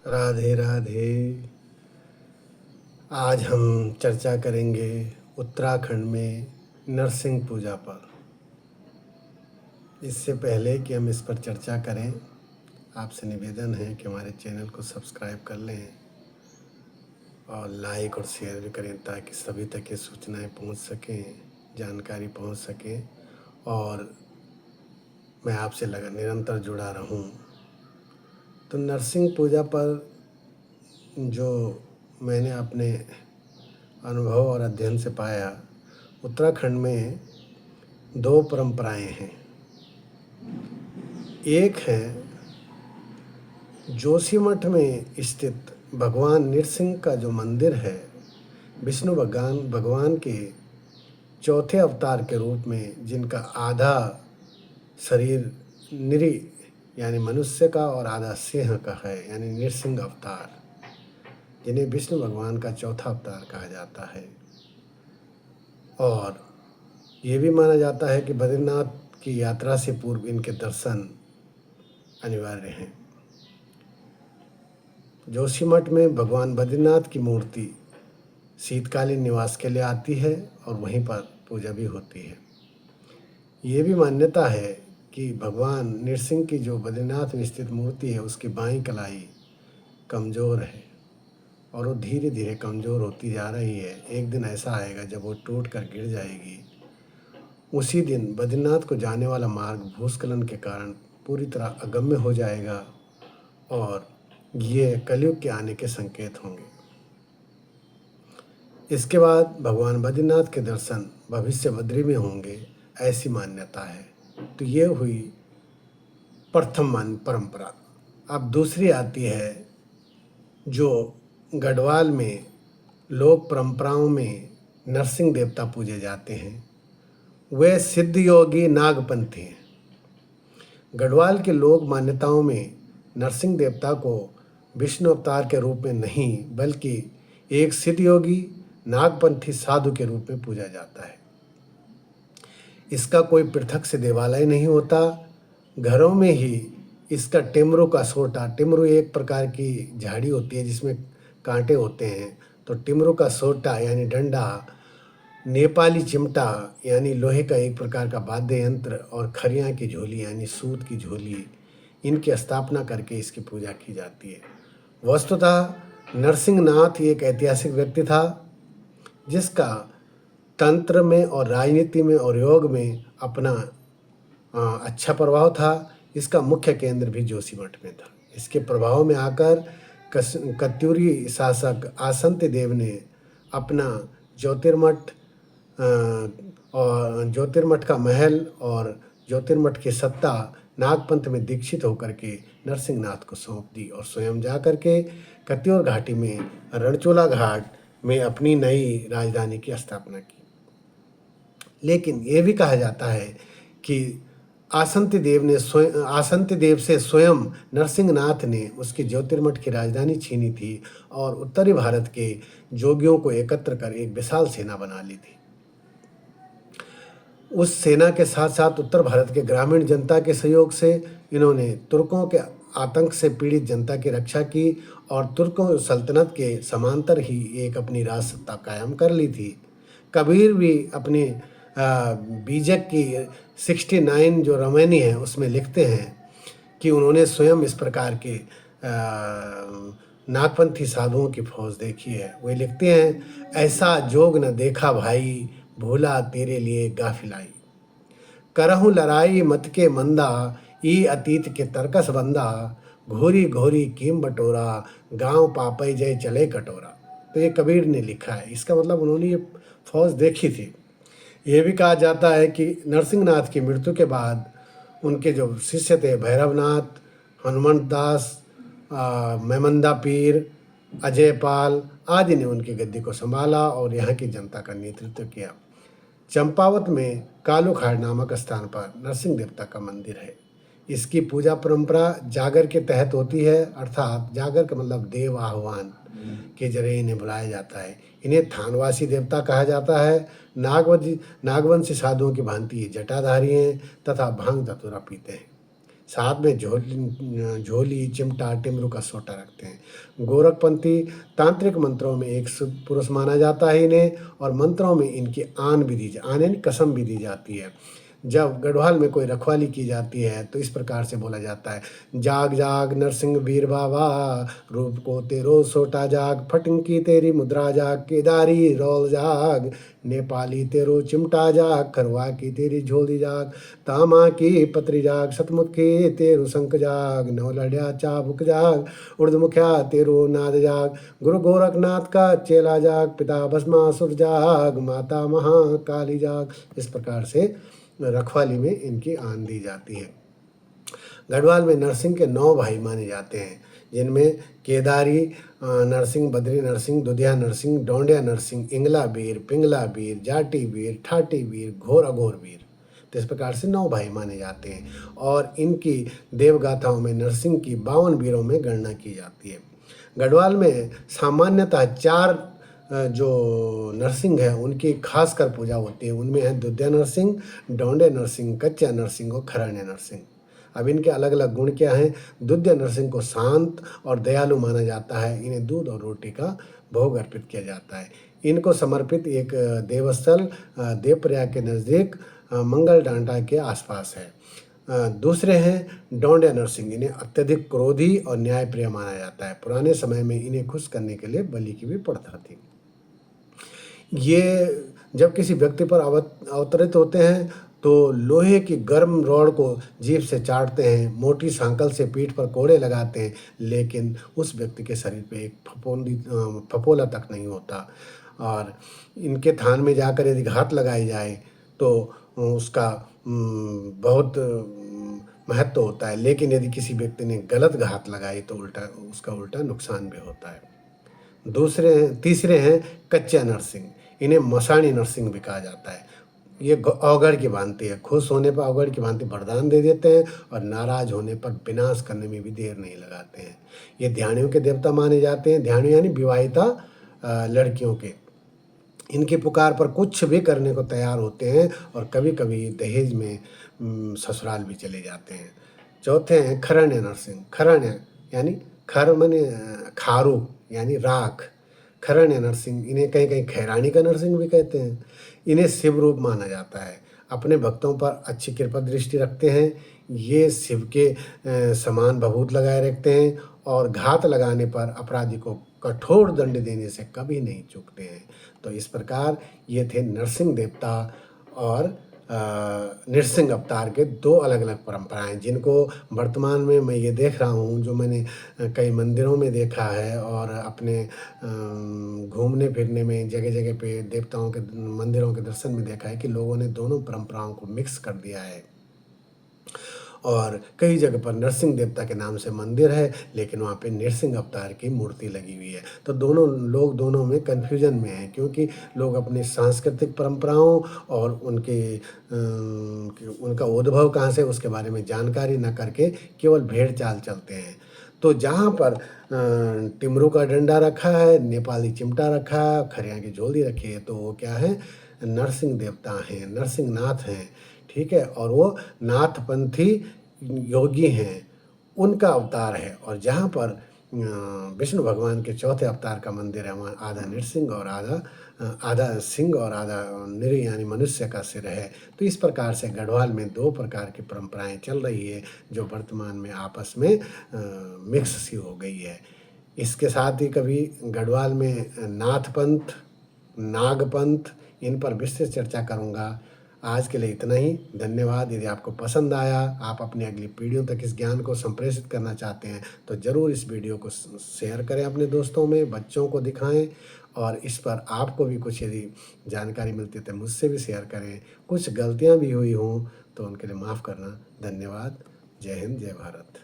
राधे राधे। आज हम चर्चा करेंगे उत्तराखंड में नरसिंह पूजा पर। इससे पहले कि हम इस पर चर्चा करें, आपसे निवेदन है कि हमारे चैनल को सब्सक्राइब कर लें और लाइक और शेयर भी करें ताकि सभी तक ये सूचनाएं पहुंच सकें, जानकारी पहुंच सके और मैं आपसे निरंतर जुड़ा रहूं। तो नरसिंह पूजा पर जो मैंने अपने अनुभव और अध्ययन से पाया, उत्तराखंड में दो परंपराएं हैं। एक है जोशीमठ में स्थित भगवान नरसिंह का जो मंदिर है, विष्णु भगवान के चौथे अवतार के रूप में, जिनका आधा शरीर निरी यानी मनुष्य का और आधा सिंह का है, यानी नरसिंह अवतार, जिन्हें विष्णु भगवान का चौथा अवतार कहा जाता है। और ये भी माना जाता है कि बद्रीनाथ की यात्रा से पूर्व इनके दर्शन अनिवार्य हैं। जोशीमठ में भगवान बद्रीनाथ की मूर्ति शीतकालीन निवास के लिए आती है और वहीं पर पूजा भी होती है। ये भी मान्यता है कि भगवान नरसिंह की जो बद्रीनाथ में स्थित मूर्ति है, उसकी बाईं कलाई कमज़ोर है और वो धीरे धीरे कमज़ोर होती जा रही है। एक दिन ऐसा आएगा जब वो टूट कर गिर जाएगी। उसी दिन बद्रीनाथ को जाने वाला मार्ग भूस्खलन के कारण पूरी तरह अगम्य हो जाएगा और ये कलयुग के आने के संकेत होंगे। इसके बाद भगवान बद्रीनाथ के दर्शन भविष्य बद्री में होंगे, ऐसी मान्यता है। तो ये हुई प्रथम परंपरा। अब दूसरी आती है जो गढ़वाल में लोक परंपराओं में नरसिंह देवता पूजे जाते हैं। वे सिद्ध योगी नागपंथी हैं। गढ़वाल के लोक मान्यताओं में नरसिंह देवता को विष्णु अवतार के रूप में नहीं बल्कि एक सिद्ध योगी नागपंथी साधु के रूप में पूजा जाता है। इसका कोई पृथक से देवालय नहीं होता। घरों में ही इसका टिमरू का सोटा, टिमरू एक प्रकार की झाड़ी होती है जिसमें कांटे होते हैं, तो टिमरू का सोटा यानी डंडा, नेपाली चिमटा यानी लोहे का एक प्रकार का वाद्य यंत्र और खरियाँ की झोली यानी सूत की झोली, इनकी स्थापना करके इसकी पूजा की जाती है। वस्तुतः नरसिंह नाथ एक ऐतिहासिक व्यक्ति था जिसका तंत्र में और राजनीति में और योग में अपना अच्छा प्रभाव था। इसका मुख्य केंद्र भी जोशीमठ में था। इसके प्रभाव में आकर कत्यूरी शासक आसंत देव ने अपना ज्योतिर्मठ और ज्योतिर्मठ का महल और ज्योतिर्मठ की सत्ता नागपंथ में दीक्षित होकर के नरसिंह नाथ को सौंप दी और स्वयं जा कर के कत्यूर घाटी में रणचोला घाट में अपनी नई राजधानी की स्थापना की। लेकिन ये भी कहा जाता है कि आसंत देव से स्वयं नरसिंह नाथ ने उसके ज्योतिर्मठ की राजधानी छीनी थी और उत्तरी भारत के जोगियों को एकत्र कर एक विशाल सेना बना ली थी। उस सेना के साथ साथ उत्तर भारत के ग्रामीण जनता के सहयोग से इन्होंने तुर्कों के आतंक से पीड़ित जनता की रक्षा की और तुर्कों सल्तनत के समांतर ही एक अपनी राज सत्ता कायम कर ली थी। कबीर भी अपने बीजक की 69 जो रमैनी है उसमें लिखते हैं कि उन्होंने स्वयं इस प्रकार के नागपंथी साधुओं की फौज देखी है। वे लिखते हैं, ऐसा जोग न देखा भाई, भूला तेरे लिए गाफिलाई, करहूँ लड़ाई मत के मंदा, ई अतीत के तरकस बंदा, घोरी घोरी कीम बटोरा, गांव पापई जय चले कटोरा। तो ये कबीर ने लिखा है। इसका मतलब उन्होंने ये फौज देखी थी। ये भी कहा जाता है कि नरसिंह नाथ की मृत्यु के बाद उनके जो शिष्य थे, भैरवनाथ, हनुमंत दास, मेमंदा पीर, अजय पाल आदि ने उनकी गद्दी को संभाला और यहाँ की जनता का नेतृत्व किया। चंपावत में कालूखाड़ नामक स्थान पर नरसिंह देवता का मंदिर है। इसकी पूजा परंपरा जागर के तहत होती है, अर्थात जागर का मतलब देव आह्वान के जरिए इन्हें बुलाया जाता है। इन्हें थानवासी देवता कहा जाता है। नागवंशी साधुओं की भांति ये जटाधारी हैं तथा भांग धतूरा पीते हैं। साथ में झोली, चिमटा, टिमरू का सोटा रखते हैं। गोरखपंथी तांत्रिक मंत्रों में एक शुद्ध पुरुष माना जाता है इन्हें, और मंत्रों में इनकी आन यानी कसम भी दी जाती है। जब गढ़वाल में कोई रखवाली की जाती है तो इस प्रकार से बोला जाता है, जाग जाग नरसिंह वीर बाबा, रूप को तेरो सोटा जाग, फटंकी तेरी मुद्रा जाग, केदारी रोल जाग, नेपाली तेरो चिमटा जाग, खरवा की तेरी झोली जाग, तामा की पत्री जाग, सतमुखी तेरो शंख जाग, नवलड़िया चाबुक जाग, उर्दमुखिया तेरो नाद जाग, गुरु गोरखनाथ का चेला जाग, पिता भस्मासुर जाग, माता महाकाली जाग। इस प्रकार से रखवाली में इनकी आन दी जाती है। गढ़वाल में नरसिंह के 9 भाई माने जाते हैं, जिनमें केदारी नरसिंह, बद्री नरसिंह, दुधिया नरसिंह, डोंडिया नरसिंह, इंगला वीर, पिंगला वीर, जाटी वीर, ठाटी वीर, घोर अघोर वीर। तो इस प्रकार से 9 भाई माने जाते हैं, और इनकी देवगाथाओं में नरसिंह की 52 वीरों में गणना की जाती है। गढ़वाल में सामान्यतः 4 जो नरसिंह है उनकी खासकर पूजा होती है। उनमें है दुधिया नरसिंह, डोंडे नरसिंह, कच्चा नरसिंह और खराने नरसिंह। अब इनके अलग अलग गुण क्या हैं? दुधिया नरसिंह को शांत और दयालु माना जाता है। इन्हें दूध और रोटी का भोग अर्पित किया जाता है। इनको समर्पित एक देवस्थल देवप्रयाग के नज़दीक मंगल डांडा के आसपास है। दूसरे हैं डोंडिया नरसिंह। इन्हें अत्यधिक क्रोधी और न्यायप्रिय माना जाता है। पुराने समय में इन्हें खुश करने के लिए बलि की भी प्रथा थी। ये जब किसी व्यक्ति पर अवतरित होते हैं तो लोहे की गर्म रॉड को जीभ से चाटते हैं, मोटी सांकल से पीठ पर कोड़े लगाते हैं, लेकिन उस व्यक्ति के शरीर पे एक फफोला तक नहीं होता। और इनके थान में जाकर यदि घात लगाई जाए तो उसका बहुत महत्व होता है, लेकिन यदि किसी व्यक्ति ने गलत घात लगाई तो उसका उल्टा नुकसान भी होता है। तीसरे हैं कच्चा नरसिंह। इन्हें मसाणी नरसिंह भी कहा जाता है। ये अवगढ़ की भांति है। खुश होने पर अवगढ़ की भांति वरदान दे देते हैं, और नाराज होने पर विनाश करने में भी देर नहीं लगाते हैं। ये ध्यानियों के देवता माने जाते हैं। ध्यानी यानी विवाहिता लड़कियों के। इनकी पुकार पर कुछ भी करने को तैयार होते हैं, और कभी कभी दहेज में ससुराल भी चले जाते हैं। चौथे हैं खरण्य नरसिंह। खरण्य यानी खर माने खारू यानी राख। खरण्य नरसिंह, इन्हें कहीं कहीं खैरानी का नरसिंह भी कहते हैं। इन्हें शिव रूप माना जाता है। अपने भक्तों पर अच्छी कृपा दृष्टि रखते हैं। ये शिव के समान भभूत लगाए रखते हैं, और घात लगाने पर अपराधी को कठोर दंड देने से कभी नहीं चूकते हैं। तो इस प्रकार ये थे नरसिंह देवता और नृसिंह अवतार के 2 अलग अलग परंपराएं, जिनको वर्तमान में मैं ये देख रहा हूँ, जो मैंने कई मंदिरों में देखा है, और अपने घूमने फिरने में जगह जगह पे देवताओं के मंदिरों के दर्शन में देखा है कि लोगों ने दोनों परंपराओं को मिक्स कर दिया है। और कई जगह पर नरसिंह देवता के नाम से मंदिर है, लेकिन वहाँ पे नृसिंह अवतार की मूर्ति लगी हुई है। तो दोनों में कन्फ्यूजन में हैं, क्योंकि लोग अपनी सांस्कृतिक परंपराओं और उनका उद्भव कहाँ से उसके बारे में जानकारी न करके केवल भेड़ चाल चलते हैं। तो जहाँ पर टिमरू का डंडा रखा है, नेपाली चिमटा रखा है, खरिया की झोली रखी है, तो वो क्या है? नरसिंह देवता हैं, नरसिंह नाथ हैं। ठीक है, और वो नाथपंथी योगी हैं, उनका अवतार है। और जहाँ पर विष्णु भगवान के चौथे अवतार का मंदिर है, वहाँ आधा नृसिंह और आधा सिंह और आधा नृ यानी मनुष्य का सिर है। तो इस प्रकार से गढ़वाल में 2 प्रकार की परंपराएं चल रही है, जो वर्तमान में आपस में मिक्स सी हो गई है। इसके साथ ही कभी गढ़वाल में नाथपंथ, नागपंथ, इन पर विस्तृत चर्चा करूँगा। आज के लिए इतना ही। धन्यवाद। यदि आपको पसंद आया, आप अपनी अगली पीढ़ियों तक इस ज्ञान को संप्रेषित करना चाहते हैं, तो ज़रूर इस वीडियो को शेयर करें अपने दोस्तों में, बच्चों को दिखाएं, और इस पर आपको भी कुछ यदि जानकारी मिलती है तो मुझसे भी शेयर करें। कुछ गलतियां भी हुई हों तो उनके लिए माफ़ करना। धन्यवाद। जय हिंद, जय भारत।